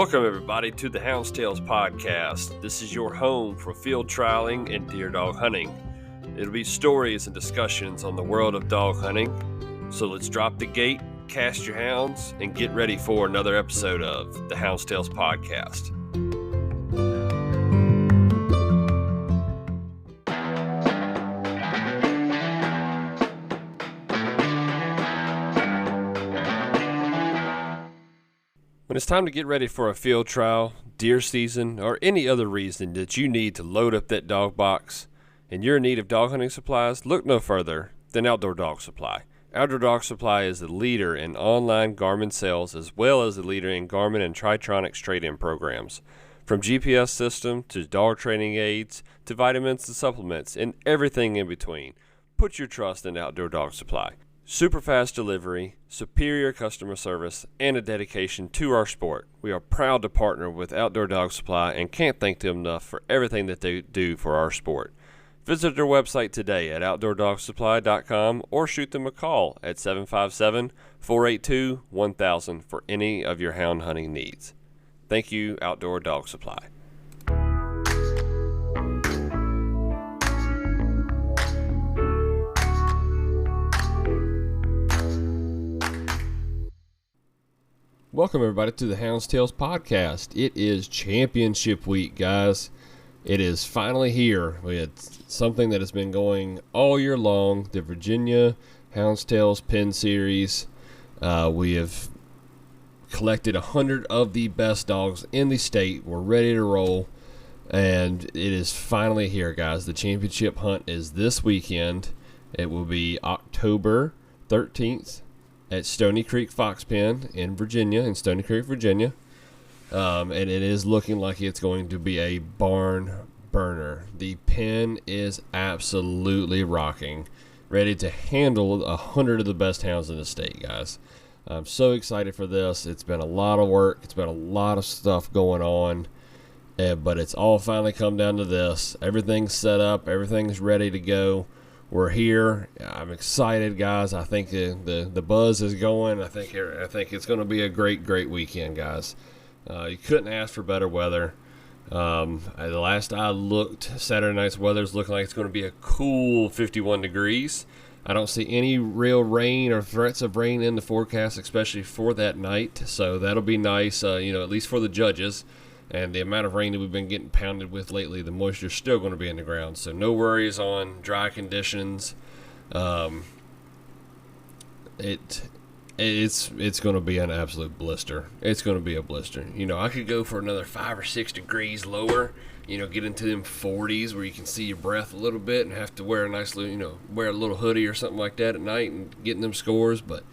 Welcome, everybody, to the Hounds podcast. This is your home for field trialing and deer dog hunting. It'll be stories and discussions on the world of dog hunting. So let's drop the gate, cast your hounds, and get ready for another episode of the Hounds podcast. When it's time to get ready for a field trial, deer season, or any other reason that you need to load up that dog box and you're in need of dog hunting supplies, look no further than Outdoor Dog Supply. Outdoor Dog Supply is the leader in online Garmin sales as well as the leader in Garmin and Tritronics trade-in programs. From GPS system to dog training aids to vitamins and supplements and everything in between. Put your trust in Outdoor Dog Supply. Super fast delivery, superior customer service, and a dedication to our sport. We are proud to partner with Outdoor Dog Supply and can't thank them enough for everything that they do for our sport. Visit their website today at outdoordogsupply.com or shoot them a call at 757-482-1000 for any of your hound hunting needs. Thank you, Outdoor Dog Supply. Welcome, everybody, to the Hounds podcast. It is championship week, guys. It is finally here. We had something that has been going all year long, the Virginia Hounds Pin Series. We have collected 100 of the best dogs in the state. We're ready to roll, and it is finally here, guys. The championship hunt is this weekend. It will be October 13th. At Stony Creek Fox Pen in Virginia, in Stony Creek, Virginia. And it is looking like it's going to be a barn burner. The pen is absolutely rocking. Ready to handle 100 of the best hounds in the state, guys. I'm so excited for this. It's been a lot of work. It's been a lot of stuff going on. But it's all finally come down to this. Everything's set up. Everything's ready to go. We're here. I'm excited, guys. I think the buzz is going. I think it's going to be a great weekend, guys. You couldn't ask for better weather. The last I looked, Saturday night's weather is looking like it's going to be a cool 51 degrees. I don't see any real rain or threats of rain in the forecast, especially for that night. So that'll be nice, at least for the judges. And the amount of rain that we've been getting pounded with lately, the moisture's still going to be in the ground. So no worries on dry conditions. It's going to be an absolute blister. It's going to be a blister. I could go for another 5 or 6 degrees lower. Get into them 40s where you can see your breath a little bit and have to wear a nice little, wear a little hoodie or something like that at night and getting them scores. But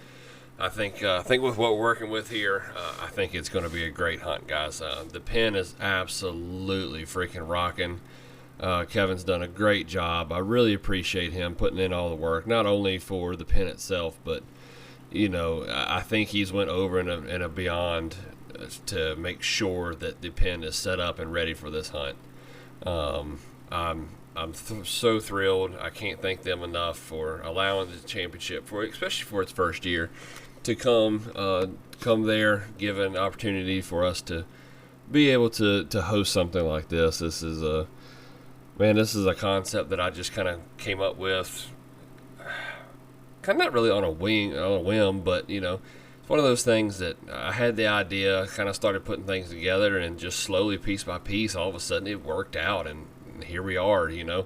I think with what we're working with here, I think it's going to be a great hunt, guys. The pen is absolutely freaking rocking. Kevin's done a great job. I really appreciate him putting in all the work, not only for the pen itself, but I think he's went over and a beyond to make sure that the pen is set up and ready for this hunt. I'm so thrilled. I can't thank them enough for allowing the championship, especially for its first year, to come there, give an opportunity for us to be able to host something like this. This is a concept that I just kind of came up with, kind of not really on a whim, but it's one of those things that I had the idea, kind of started putting things together, and just slowly, piece by piece, all of a sudden it worked out, and here we are. 5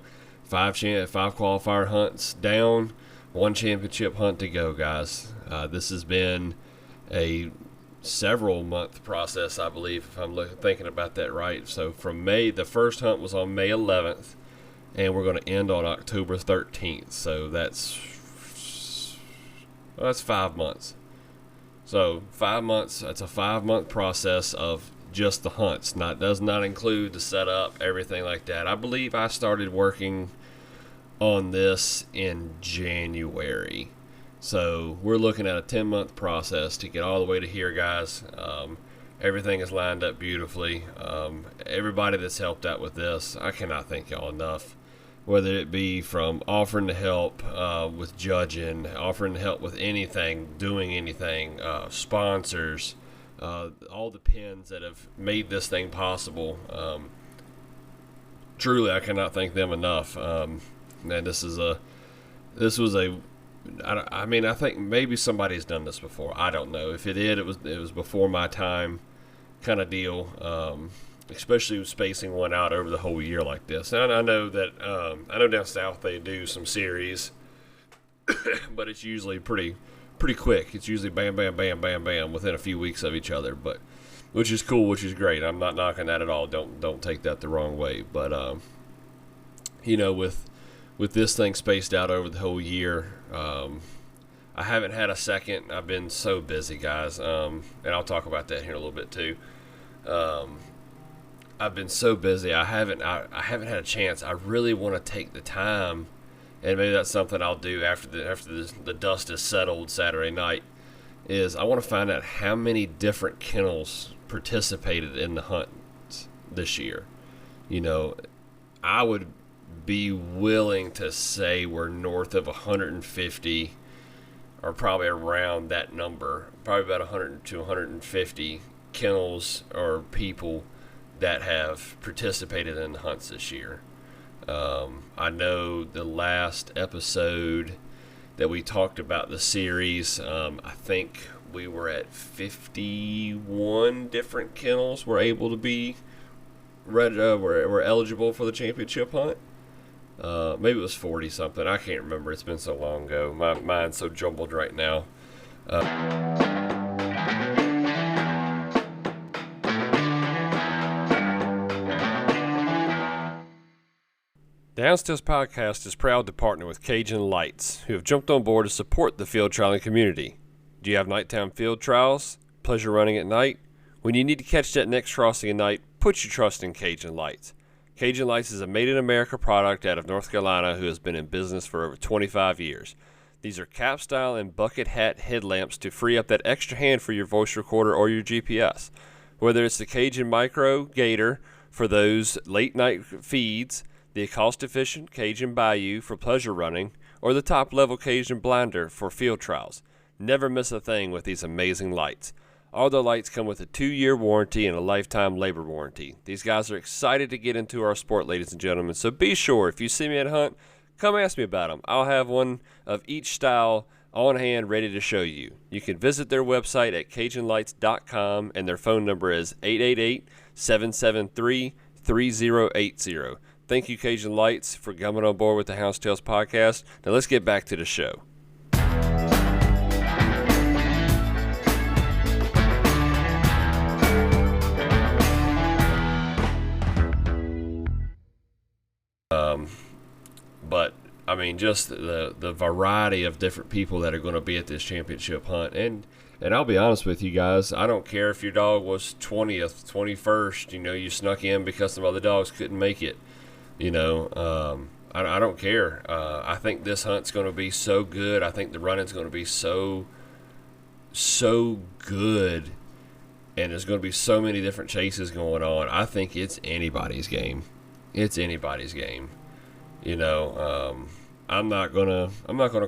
qualifier hunts down, 1 championship hunt to go, guys. This has been a several month process, I believe, if I'm thinking about that right. So from the first hunt was on May 11th, and we're going to end on October 13th. So that's 5 months. So 5 months. That's a 5-month process of just the hunts. Does not include the setup, everything like that. I believe I started working on this in January. So we're looking at a 10-month process to get all the way to here, guys. Everything is lined up beautifully. Everybody that's helped out with this, I cannot thank y'all enough. Whether it be from offering to help with judging, offering to help with anything, doing anything, sponsors, all the pins that have made this thing possible. Truly, I cannot thank them enough. And this was a, I think maybe somebody's done this before. I don't know. If it did, it was before my time kind of deal. Especially spacing one out over the whole year like this. And I know that I know down south they do some series, but it's usually pretty quick. It's usually bam, bam, bam, bam, bam within a few weeks of each other. But which is cool, which is great. I'm not knocking that at all. Don't take that the wrong way. But with this thing spaced out over the whole year, I haven't had a second. I've been so busy, guys, and I'll talk about that here in a little bit too. I've been so busy. I haven't had a chance. I really want to take the time, and maybe that's something I'll do after the dust is settled Saturday night. Is I want to find out how many different kennels participated in the hunt this year. I would be willing to say we're north of 150, or probably around that number. Probably about 100 to 150 kennels or people that have participated in the hunts this year. I know the last episode that we talked about the series, I think we were at 51 different kennels were able to be were eligible for the championship hunt. Maybe it was 40 something. I can't remember. It's been so long ago. My mind's so jumbled right now. The Hounds podcast is proud to partner with Cajun Lights, who have jumped on board to support the field trialing community. Do you have nighttime field trials? Pleasure running at night? When you need to catch that next crossing at night, put your trust in Cajun Lights. Cajun Lights is a made-in-America product out of North Carolina who has been in business for over 25 years. These are cap-style and bucket hat headlamps to free up that extra hand for your voice recorder or your GPS. Whether it's the Cajun Micro Gator for those late-night feeds, the cost-efficient Cajun Bayou for pleasure running, or the top-level Cajun Blinder for field trials. Never miss a thing with these amazing lights. All the lights come with a 2-year warranty and a lifetime labor warranty. These guys are excited to get into our sport, ladies and gentlemen, so be sure, if you see me at a hunt, come ask me about them. I'll have one of each style on hand ready to show you. You can visit their website at CajunLights.com, and their phone number is 888-773-3080. Thank you, Cajun Lights, for coming on board with the Hounds Tales podcast. Now let's get back to the show. But I mean, just the variety of different people that are going to be at this championship hunt, and I'll be honest with you guys, I don't care if your dog was 20th, 21st. You snuck in because some other dogs couldn't make it. I don't care. I think this hunt's going to be so good. I think the running's going to be so good, and there's going to be so many different chases going on. I think it's anybody's game. It's anybody's game. I'm not gonna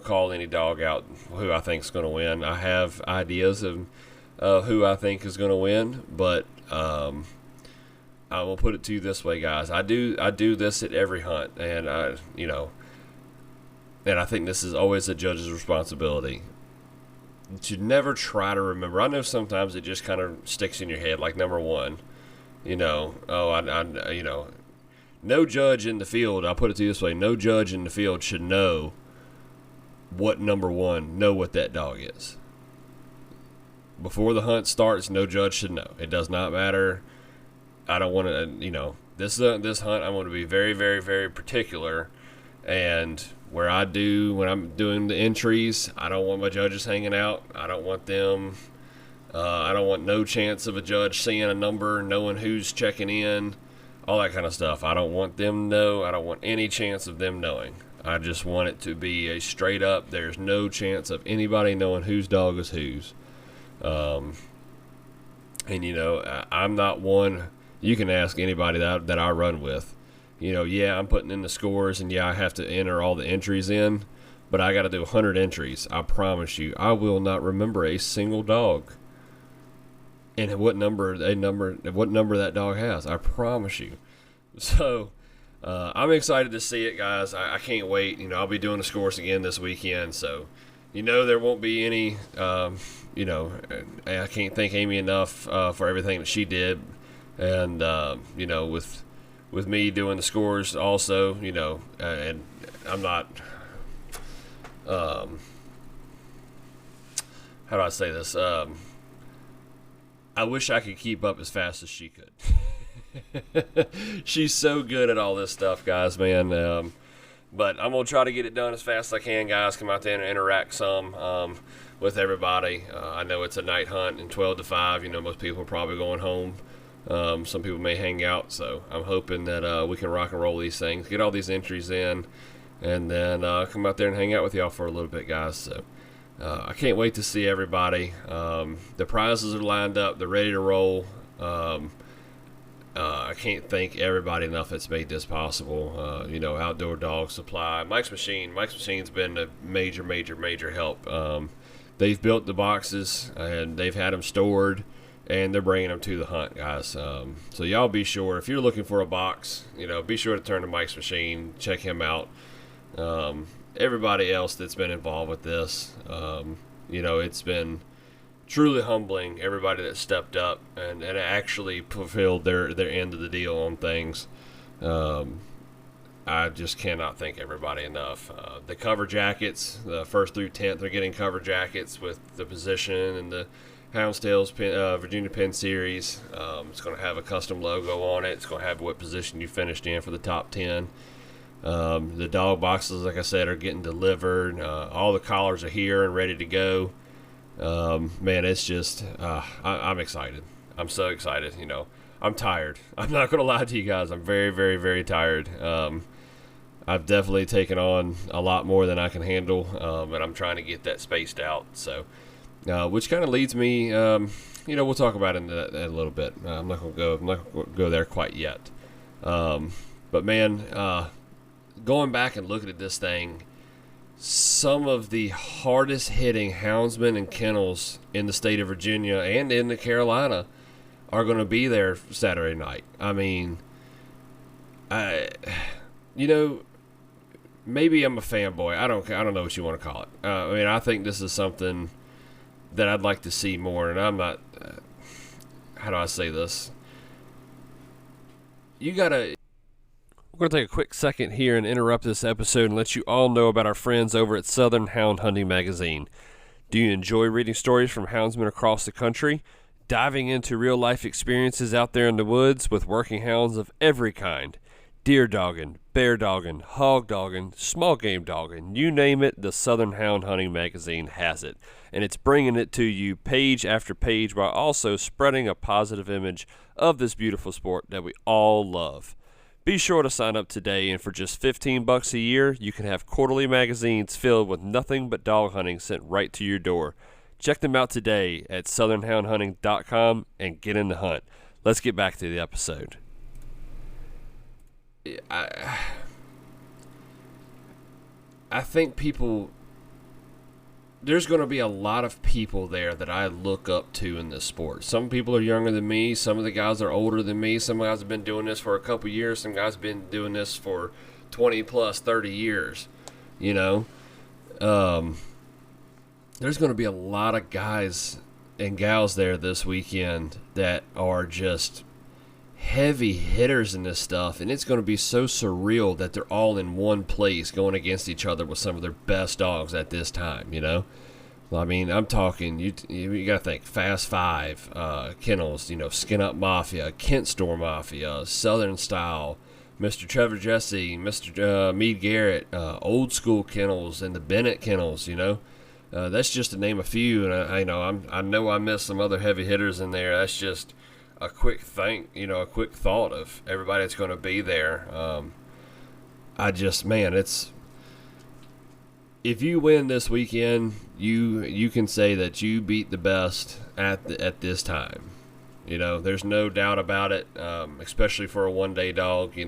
call any dog out who I think is going to win. I have ideas of who I think is going to win, but I will put it to you this way, guys. I do this at every hunt, and I think this is always the judge's responsibility to never try to remember. I know sometimes it just kind of sticks in your head, like number one. No judge in the field. I'll put it to you this way: no judge in the field should know what that dog is. Before the hunt starts, no judge should know. It does not matter. I don't want to, this hunt, I want to be very, very, very particular. And when I'm doing the entries, I don't want my judges hanging out. I don't want them, I don't want no chance of a judge seeing a number, knowing who's checking in, all that kind of stuff. I don't want them to know. I don't want any chance of them knowing. I just want it to be a straight up, there's no chance of anybody knowing whose dog is whose. I'm not one. You can ask anybody that I run with. I'm putting in the scores, and I have to enter all the entries in, but I got to do 100 entries. I promise you, I will not remember a single dog. and what number that dog has. I promise you. So I'm excited to see it, guys. I can't wait. I'll be doing the scores again this weekend, so there won't be any. I can't thank Amy enough for everything that she did, and with me doing the scores also, and I'm not. How do I say this? I wish I could keep up as fast as she could. She's so good at all this stuff, guys, man. But I'm going to try to get it done as fast as I can, guys. Come out there and interact some with everybody. I know it's a night hunt and 12 to 5. Most people are probably going home. Some people may hang out. So I'm hoping that we can rock and roll these things, get all these entries in, and then come out there and hang out with y'all for a little bit, guys. So I can't wait to see everybody. The prizes are lined up. They're ready to roll. I can't thank everybody enough that's made this possible. Outdoor Dog Supply, Mike's Machine's been a major help. They've built the boxes and they've had them stored, and they're bringing them to the hunt, guys. So y'all be sure, if you're looking for a box, be sure to turn to Mike's Machine, check him out. Everybody else that's been involved with this, it's been truly humbling, everybody that stepped up and actually fulfilled their end of the deal on things. I just cannot thank everybody enough. The cover jackets, the 1st through 10th are getting cover jackets with the position and the Hounds Virginia Penn Series. It's going to have a custom logo on it. It's going to have what position you finished in for the top 10. The dog boxes, like I said, are getting delivered. All the collars are here and ready to go. Man, it's just I'm excited. I'm so excited. I'm tired. I'm not gonna lie to you guys. I'm very tired. I've definitely taken on a lot more than I can handle, and I'm trying to get that spaced out. So, which kind of leads me, we'll talk about it in a little bit. I'm not gonna go there quite yet. But man, going back and looking at this thing, some of the hardest hitting houndsmen and kennels in the state of Virginia and in the Carolina are going to be there Saturday night. I mean, maybe I'm a fanboy. I don't know what you want to call it. I think this is something that I'd like to see more, and I'm not. How do I say this? We're going to take a quick second here and interrupt this episode and let you all know about our friends over at Southern Hound Hunting Magazine. Do you enjoy reading stories from houndsmen across the country? Diving into real-life experiences out there in the woods with working hounds of every kind? Deer dogging, bear dogging, hog dogging, small game dogging, you name it, the Southern Hound Hunting Magazine has it. And it's bringing it to you page after page while also spreading a positive image of this beautiful sport that we all love. Be sure to sign up today, and for just $15 a year, you can have quarterly magazines filled with nothing but dog hunting sent right to your door. Check them out today at southernhoundhunting.com and get in the hunt. Let's get back to the episode. I think there's going to be a lot of people there that I look up to in this sport. Some people are younger than me. Some of the guys are older than me. Some guys have been doing this for a couple years. Some guys have been doing this for 20 plus 30 years. There's going to be a lot of guys and gals there this weekend that are just heavy hitters in this stuff, and it's going to be so surreal that they're all in one place going against each other with some of their best dogs at this time. I'm talking, you got to think Fast Five kennels, Skin Up Mafia, Kent Store Mafia, Southern Style, Mr. Trevor Jesse, Mr. Meade Garrett, Old School Kennels, and the Bennett Kennels. That's just to name a few, and I know I missed some other heavy hitters in there. That's just a quick thought of everybody that's going to be there. It's, if you win this weekend, you can say that you beat the best at this time. There's no doubt about it, especially for a one-day dog.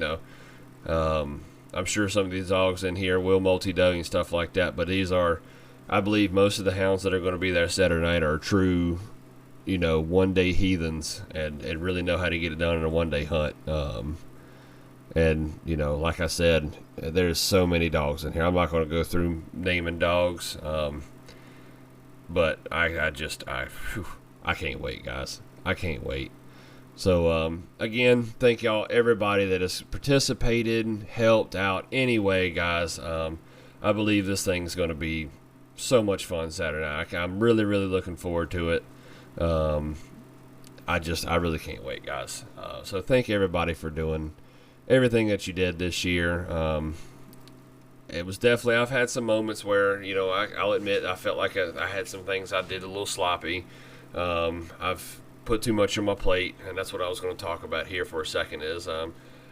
I'm sure some of these dogs in here will multi-dog and stuff like that, but these are, I believe most of the hounds that are going to be there Saturday night are true one-day heathens and really know how to get it done in a one-day hunt. And, like I said, there's so many dogs in here. I'm not going to go through naming dogs, but I can't wait, guys. I can't wait. So, again, thank y'all, everybody that has participated, helped out anyway, guys. I believe this thing's going to be so much fun Saturday night. I'm really, really looking forward to it. I really can't wait, guys. So thank everybody for doing everything that you did this year. It was definitely, I've had some moments where, I'll admit I felt like I had some things I did a little sloppy. I've put too much on my plate, and that's what I was going to talk about here for a second is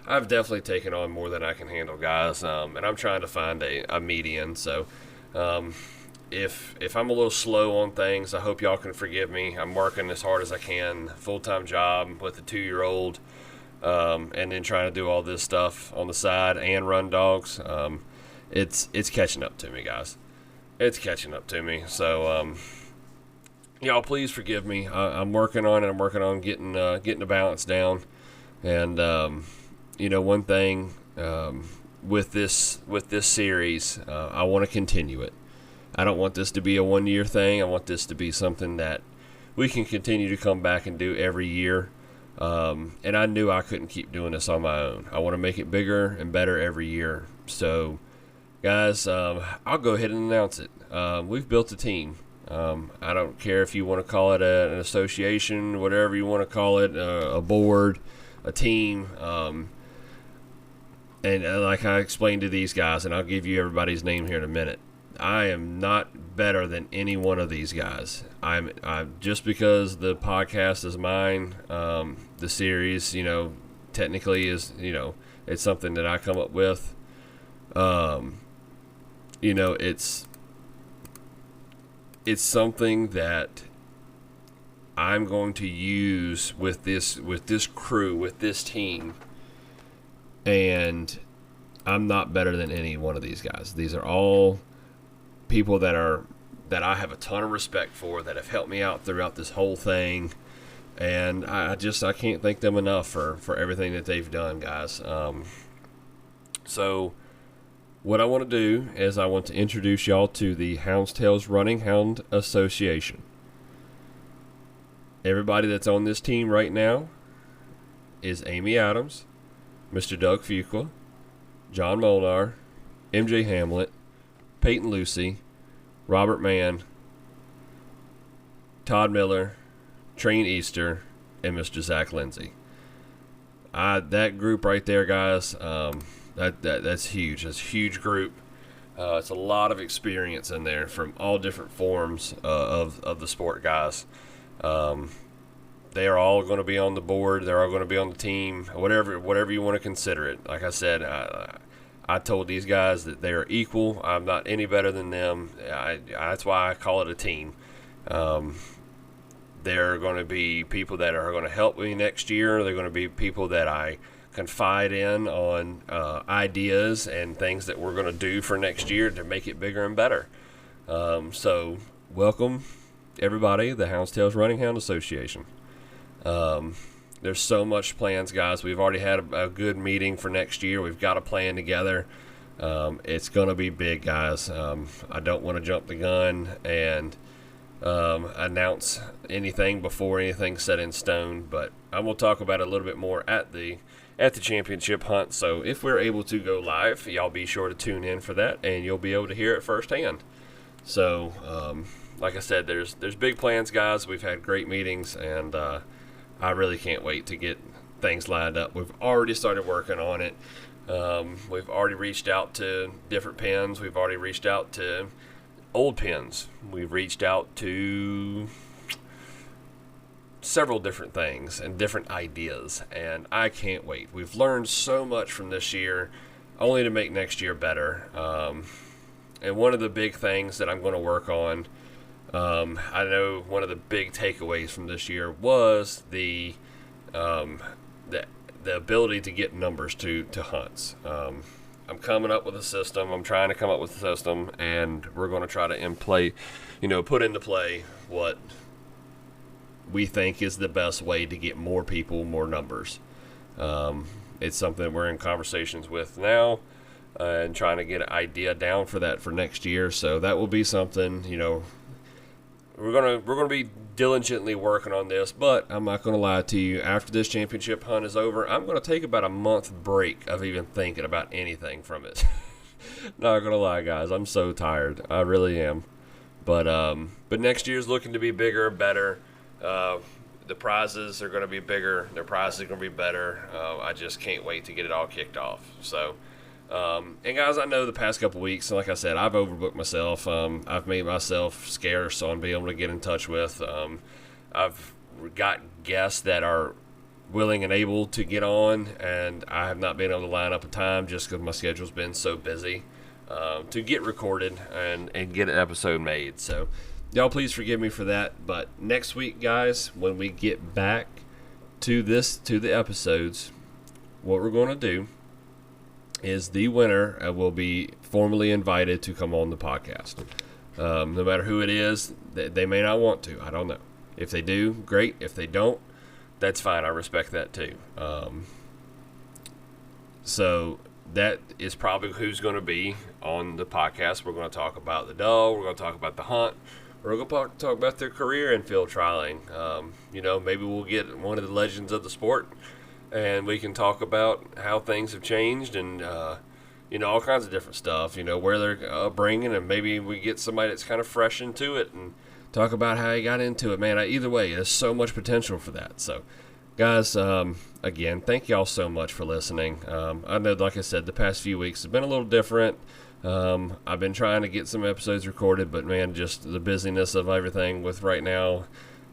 I've definitely taken on more than I can handle, guys, and I'm trying to find a median. So if I'm a little slow on things, I hope y'all can forgive me. I'm working as hard as I can, full-time job with a 2-year-old, and then trying to do all this stuff on the side and run dogs. It's catching up to me, guys. It's catching up to me. So y'all, please forgive me. I'm working on it. I'm working on getting the balance down. And one thing with this series, I want to continue it. I don't want this to be a one-year thing. I want this to be something that we can continue to come back and do every year. And I knew I couldn't keep doing this on my own. I want to make it bigger and better every year. So, guys, I'll go ahead and announce it. We've built a team. I don't care if you want to call it an association, whatever you want to call it, a board, a team. And like I explained to these guys, and I'll give you everybody's name here in a minute, I am not better than any one of these guys. I'm just because the podcast is mine, the series, technically is, it's something that I come up with. It's something that I'm going to use with this crew, with this team, and I'm not better than any one of these guys. These are all people that I have a ton of respect for, that have helped me out throughout this whole thing, and I can't thank them enough for everything that they've done, guys. So what I want to do is I want to introduce y'all to the Hounds Running Hound Association. Everybody that's on this team right now is Amy Adams, Mr. Doug Fuqua, John Molnar, MJ Hamlet, Peyton Lucy, Robert Mann, Todd Miller, Train Easter, and Mr. Zach Lindsay. That group right there, guys, that's huge. That's a huge group. It's a lot of experience in there from all different forms of the sport, guys. They are all going to be on the board. They're all going to be on the team, whatever you want to consider it. Like I said, I told these guys that they are equal. I'm not any better than them. That's why I call it a team. There are going to be people that are going to help me next year. They're going to be people that I confide in on ideas and things that we're going to do for next year to make it bigger and better. So welcome, everybody, the Hounds Running Hound Association. There's so much plans, guys. We've already had a good meeting for next year. We've got a plan together. It's going to be big, guys. I don't want to jump the gun and announce anything before anything's set in stone, but I will talk about it a little bit more at the championship hunt. So if we're able to go live, y'all be sure to tune in for that, and you'll be able to hear it firsthand. So, like I said, there's big plans, guys. We've had great meetings, and I really can't wait to get things lined up. We've already started working on it. We've already reached out to different pens. We've already reached out to old pens. We've reached out to several different things and different ideas, and I can't wait. We've learned so much from this year, only to make next year better. And one of the big things that I'm going to work on, I know one of the big takeaways from this year was the ability to get numbers to hunts. I'm coming up with a system. I'm trying to come up with a system, and we're going to try to put into play what we think is the best way to get more people, more numbers. It's something that we're in conversations with now, and trying to get an idea down for that for next year. So that will be something, we're gonna be diligently working on this. But I'm not gonna lie to you, after this championship hunt is over, I'm gonna take about a month break of even thinking about anything from it. Not gonna lie, guys, I'm so tired. I really am. But next year's looking to be bigger and better. The prizes are going to be bigger. Their prizes are going to be better. I just can't wait to get it all kicked off. So, and guys, I know the past couple weeks, like I said, I've overbooked myself. I've made myself scarce on being able to get in touch with. I've got guests that are willing and able to get on, and I have not been able to line up a time just because my schedule's been so busy to get recorded and get an episode made. So y'all please forgive me for that. But next week, guys, when we get back to the episodes, what we're going to do is the winner will be formally invited to come on the podcast. No matter who it is, they may not want to. I don't know. If they do, great. If they don't, that's fine. I respect that too. So that is probably who's going to be on the podcast. We're going to talk about the dog. We're going to talk about the hunt. We're going to talk about their career in field trialing. Maybe we'll get one of the legends of the sport, and we can talk about how things have changed and, all kinds of different stuff, where they're upbringing, and maybe we get somebody that's kind of fresh into it and talk about how he got into it. Man, either way, there's so much potential for that. So, guys, again, thank y'all so much for listening. I know, like I said, the past few weeks have been a little different. I've been trying to get some episodes recorded, but man, just the busyness of everything with right now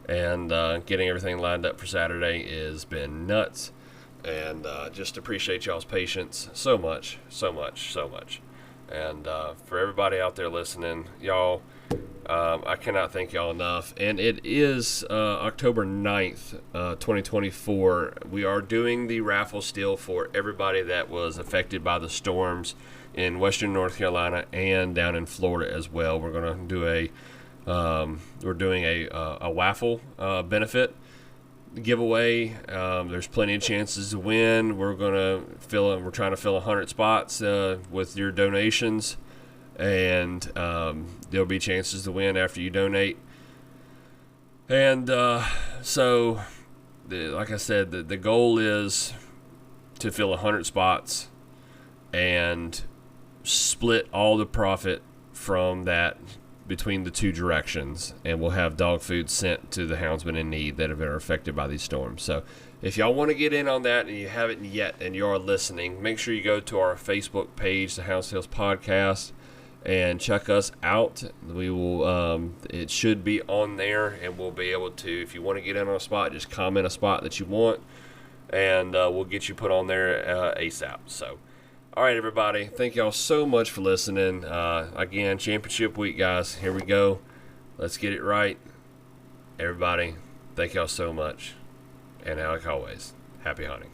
and getting everything lined up for Saturday has been nuts. And just appreciate y'all's patience so much. And for everybody out there listening, y'all, I cannot thank y'all enough. And it is October 9th, 2024. We are doing the raffle still for everybody that was affected by the storms in western North Carolina and down in Florida as well. We're going to do we're doing a waffle benefit giveaway. There's plenty of chances to win. We're trying to fill 100 spots with your donations, and there'll be chances to win after you donate. And like I said, the goal is to fill 100 spots and split all the profit from that between the two directions, and we'll have dog food sent to the houndsmen in need that have been affected by these storms. So if y'all want to get in on that and you haven't yet and you are listening, make sure you go to our Facebook page, the Hounds Tales Podcast, and check us out. We will it should be on there, and we'll be able to, if you want to get in on a spot, just comment a spot that you want, and we'll get you put on there ASAP. So all right, everybody, thank y'all so much for listening. Again, championship week, guys. Here we go. Let's get it right. Everybody, thank y'all so much. And like always, happy hunting.